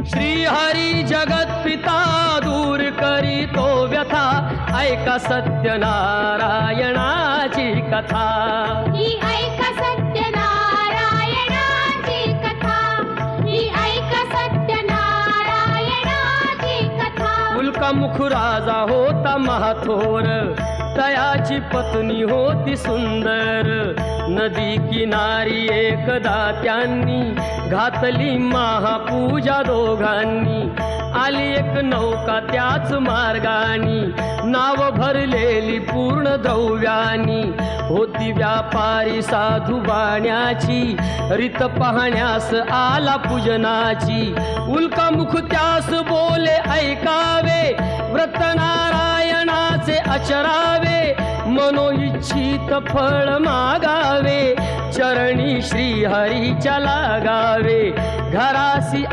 श्री हरी जगत पिता दूर करी तो व्यथा, ऐका सत्यनारायणाची कथा। ही ऐका सत्यनारायणाची कथा, ही ऐका सत्यनारायणाची कथा। उल्कामुख राजा होता महाथोर, तयाची पत्नी होती सुंदर। नदी किनारी एकदा त्यांनी घातली महापूजा दोघांनी। आली एक नौका त्याच मार्गानी, नाव भरलेली पूर्ण द्रव्यानी। होती व्यापारी साधू बाण्याची, रीत पाहण्यास आला पूजनाची। उल्कामुख त्यास बोले ऐकावे, व्रत नारायणाचे आचरावे। मनोइच्छित फळ मागावे, चरणी श्री हरीच्या लागावे। घरासी